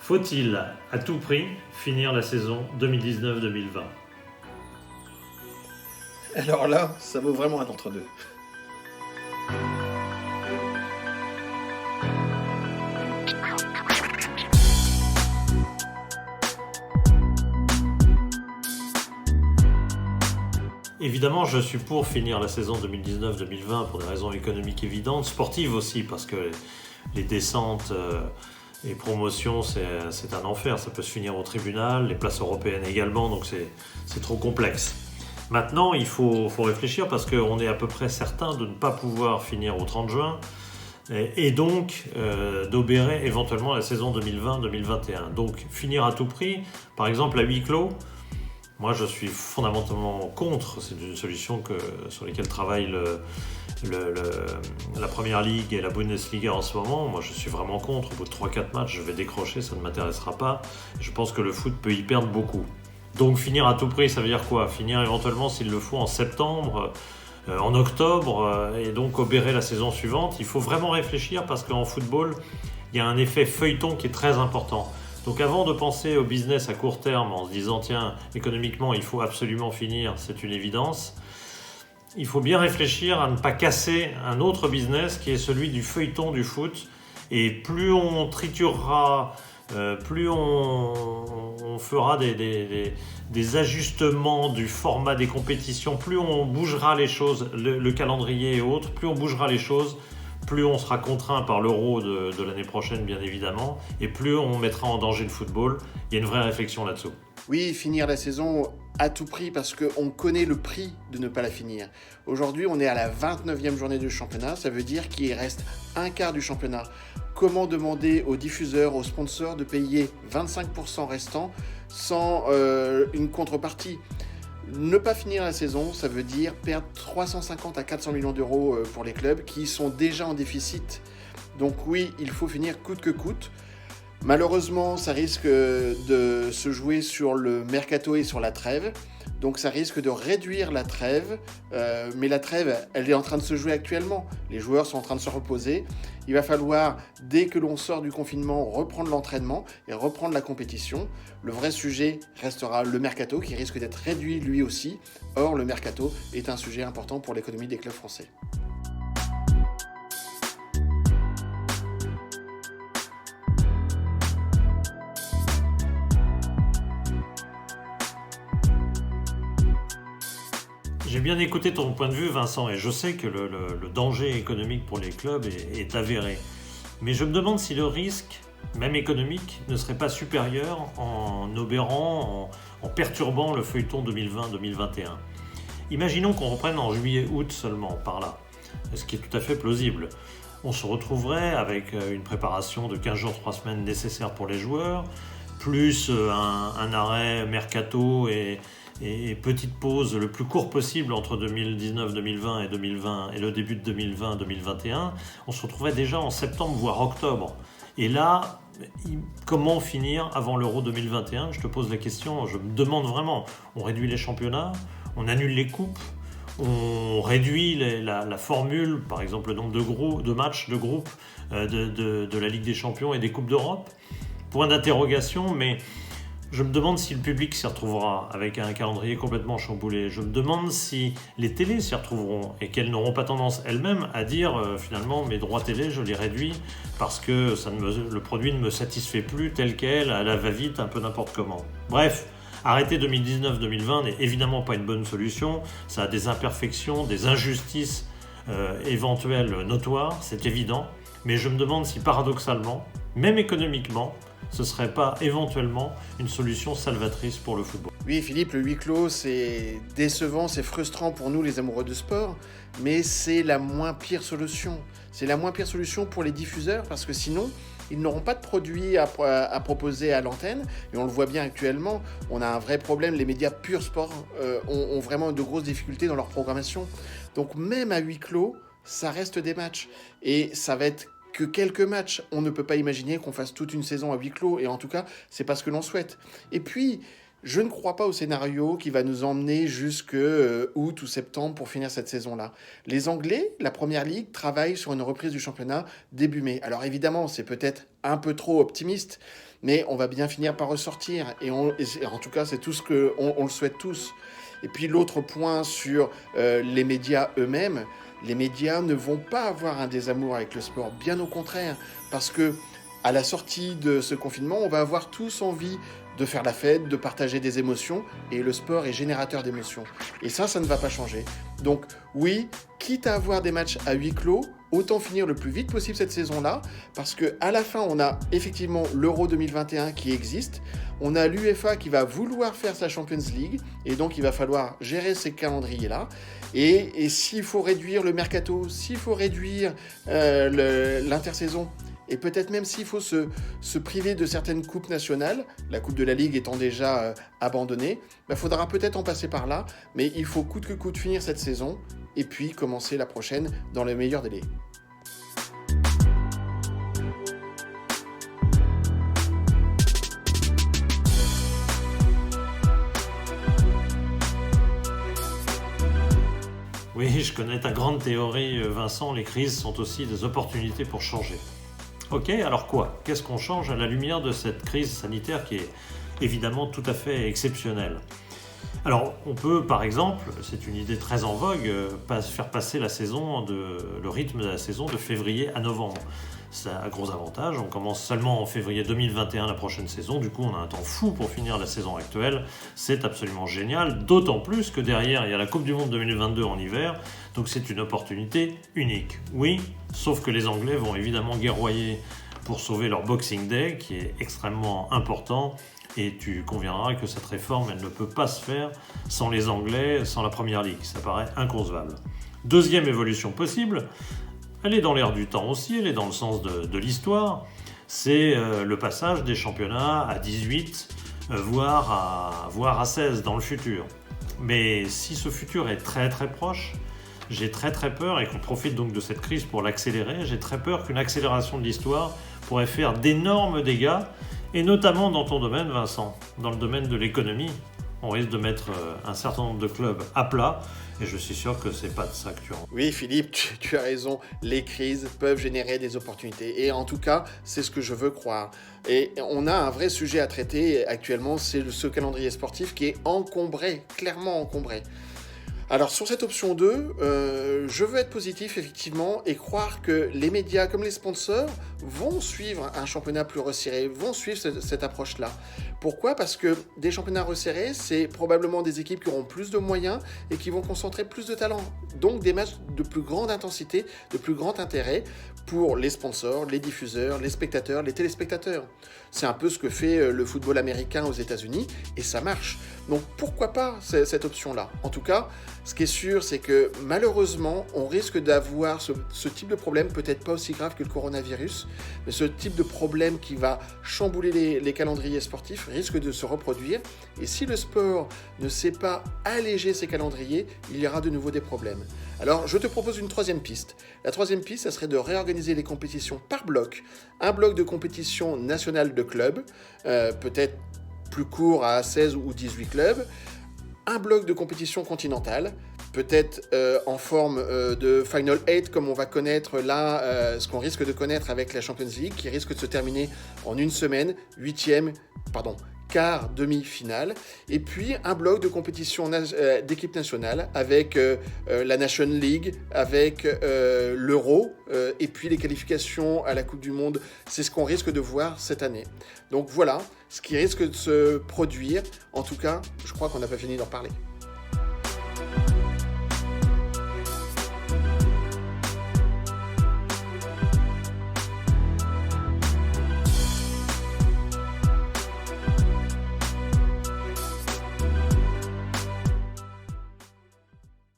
Faut-il, à tout prix, finir la saison 2019-2020 ? Alors là, ça vaut vraiment un entre-deux. Évidemment, je suis pour finir la saison 2019-2020 pour des raisons économiques évidentes, sportives aussi, parce que les descentes et promotions, c'est un enfer. Ça peut se finir au tribunal, les places européennes également, donc c'est trop complexe. Maintenant, il faut réfléchir parce qu'on est à peu près certain de ne pas pouvoir finir au 30 juin et donc d'obérer éventuellement la saison 2020-2021. Donc finir à tout prix, par exemple à huis clos, moi je suis fondamentalement contre. C'est une solution sur laquelle travaillent la Première Ligue et la Bundesliga en ce moment. Moi je suis vraiment contre. Au bout de 3-4 matchs, je vais décrocher, ça ne m'intéressera pas. Je pense que le foot peut y perdre beaucoup. Donc finir à tout prix, ça veut dire quoi ? Finir éventuellement, s'il le faut, en septembre, en octobre, et donc obérer la saison suivante. Il faut vraiment réfléchir parce qu'en football, il y a un effet feuilleton qui est très important. Donc avant de penser au business à court terme en se disant tiens, économiquement, il faut absolument finir, c'est une évidence, il faut bien réfléchir à ne pas casser un autre business qui est celui du feuilleton du foot. Et plus on triturera, plus on fera des ajustements du format des compétitions, plus on bougera les choses, le calendrier et autres, plus on bougera les choses, plus on sera contraint par l'euro de l'année prochaine, bien évidemment, et plus on mettra en danger le football. Il y a une vraie réflexion là-dessous. Oui, finir la saison à tout prix parce qu'on connaît le prix de ne pas la finir. Aujourd'hui, on est à la 29e journée du championnat, ça veut dire qu'il reste un quart du championnat. Comment demander aux diffuseurs, aux sponsors de payer 25% restant sans une contrepartie ? Ne pas finir la saison, ça veut dire perdre 350 à 400 millions d'euros pour les clubs qui sont déjà en déficit. Donc oui, il faut finir coûte que coûte. Malheureusement, ça risque de se jouer sur le mercato et sur la trêve. Donc ça risque de réduire la trêve. Mais la trêve, elle est en train de se jouer actuellement. Les joueurs sont en train de se reposer. Il va falloir, dès que l'on sort du confinement, reprendre l'entraînement et reprendre la compétition. Le vrai sujet restera le mercato qui risque d'être réduit lui aussi. Or, le mercato est un sujet important pour l'économie des clubs français. J'ai bien écouté ton point de vue, Vincent, et je sais que le danger économique pour les clubs est avéré. Mais je me demande si le risque, même économique, ne serait pas supérieur en obérant, en perturbant le feuilleton 2020-2021. Imaginons qu'on reprenne en juillet-août seulement, par là, ce qui est tout à fait plausible. On se retrouverait avec une préparation de 15 jours, 3 semaines nécessaire pour les joueurs, plus un arrêt mercato et petite pause le plus court possible entre 2019-2020 et 2020 et le début de 2020-2021, on se retrouverait déjà en septembre voire octobre. Et là, comment finir avant l'Euro 2021 ? Je te pose la question, je me demande vraiment. On réduit les championnats, on annule les coupes, on réduit la formule, par exemple le nombre de matchs de groupe de la Ligue des Champions et des Coupes d'Europe. Point d'interrogation, mais je me demande si le public s'y retrouvera avec un calendrier complètement chamboulé. Je me demande si les télés s'y retrouveront et qu'elles n'auront pas tendance elles-mêmes à dire finalement mes droits télé je les réduis parce que le produit ne me satisfait plus tel quel, à la va-vite, un peu n'importe comment. Bref, arrêter 2019-2020 n'est évidemment pas une bonne solution. Ça a des imperfections, des injustices éventuelles notoires, c'est évident. Mais je me demande si paradoxalement, même économiquement, ce ne serait pas éventuellement une solution salvatrice pour le football. Oui, Philippe, le huis clos, c'est décevant, c'est frustrant pour nous les amoureux de sport, mais c'est la moins pire solution. C'est la moins pire solution pour les diffuseurs parce que sinon, ils n'auront pas de produits à proposer à l'antenne. Et on le voit bien actuellement, on a un vrai problème. Les médias pur sport ont vraiment de grosses difficultés dans leur programmation. Donc même à huis clos, ça reste des matchs. Et ça va être que quelques matchs. On ne peut pas imaginer qu'on fasse toute une saison à huis clos. Et en tout cas, c'est pas ce que l'on souhaite. Et puis, Je ne crois pas au scénario qui va nous emmener jusque août ou septembre pour finir cette saison-là. Les Anglais, la Première Ligue, travaillent sur une reprise du championnat début mai. Alors évidemment, c'est peut-être un peu trop optimiste, mais on va bien finir par ressortir. Et en tout cas, c'est tout ce qu'on le souhaite tous. Et puis l'autre point sur les médias eux-mêmes, les médias ne vont pas avoir un désamour avec le sport, bien au contraire, parce que à la sortie de ce confinement, on va avoir tous envie de faire la fête, de partager des émotions, et le sport est générateur d'émotions. Et ça ne va pas changer. Donc oui, quitte à avoir des matchs à huis clos, autant finir le plus vite possible cette saison-là, parce qu'à la fin, on a effectivement l'Euro 2021 qui existe, on a l'UEFA qui va vouloir faire sa Champions League, et donc il va falloir gérer ces calendriers-là, et s'il faut réduire le mercato, s'il faut réduire l'intersaison, et peut-être même s'il faut se priver de certaines coupes nationales, la coupe de la Ligue étant déjà abandonnée, il faudra peut-être en passer par là, mais il faut coûte que coûte finir cette saison, et puis commencer la prochaine dans le meilleur délai. Oui, je connais ta grande théorie, Vincent, les crises sont aussi des opportunités pour changer. Ok, alors quoi? Qu'est-ce qu'on change à la lumière de cette crise sanitaire qui est évidemment tout à fait exceptionnelle? Alors, on peut, par exemple, c'est une idée très en vogue, faire passer le rythme de la saison de février à novembre. Ça a un gros avantage, on commence seulement en février 2021 la prochaine saison, du coup on a un temps fou pour finir la saison actuelle, c'est absolument génial, d'autant plus que derrière il y a la Coupe du Monde 2022 en hiver, donc c'est une opportunité unique. Oui, sauf que les Anglais vont évidemment guerroyer pour sauver leur Boxing Day, qui est extrêmement important, et tu conviendras que cette réforme, elle ne peut pas se faire sans les Anglais, sans la Première Ligue, ça paraît inconcevable. Deuxième évolution possible, elle est dans l'air du temps aussi, elle est dans le sens de l'histoire, c'est le passage des championnats à 18, voire à 16 dans le futur. Mais si ce futur est très très proche, j'ai très très peur, et qu'on profite donc de cette crise pour l'accélérer, j'ai très peur qu'une accélération de l'histoire pourrait faire d'énormes dégâts, et notamment dans ton domaine, Vincent, dans le domaine de l'économie. On risque de mettre un certain nombre de clubs à plat, et je suis sûr que c'est pas de ça que tu en... Oui, Philippe, tu as raison, les crises peuvent générer des opportunités, et en tout cas, c'est ce que je veux croire. Et on a un vrai sujet à traiter actuellement, c'est ce calendrier sportif qui est encombré, clairement encombré. Alors sur cette option 2, je veux être positif effectivement et croire que les médias comme les sponsors vont suivre un championnat plus resserré, vont suivre cette approche-là. Pourquoi ? Parce que des championnats resserrés, c'est probablement des équipes qui auront plus de moyens et qui vont concentrer plus de talent. Donc des matchs de plus grande intensité, de plus grand intérêt pour les sponsors, les diffuseurs, les spectateurs, les téléspectateurs. C'est un peu ce que fait le football américain aux États-Unis et ça marche. Donc pourquoi pas cette option-là ? En tout cas, ce qui est sûr, c'est que malheureusement, on risque d'avoir ce type de problème, peut-être pas aussi grave que le coronavirus, mais ce type de problème qui va chambouler les calendriers sportifs risque de se reproduire. Et si le sport ne sait pas alléger ses calendriers, il y aura de nouveau des problèmes. Alors, je te propose une troisième piste. La troisième piste, ça serait de réorganiser les compétitions par bloc. Un bloc de compétition nationale de clubs, peut-être plus court à 16 ou 18 clubs, un bloc de compétition continentale, peut-être en forme de Final 8 comme on va connaître là, ce qu'on risque de connaître avec la Champions League, qui risque de se terminer en une semaine, quart, demi-finale, et puis un bloc de compétition d'équipe nationale avec la Nation League, avec l'Euro, et puis les qualifications à la Coupe du Monde. C'est ce qu'on risque de voir cette année. Donc voilà ce qui risque de se produire. En tout cas, je crois qu'on n'a pas fini d'en parler.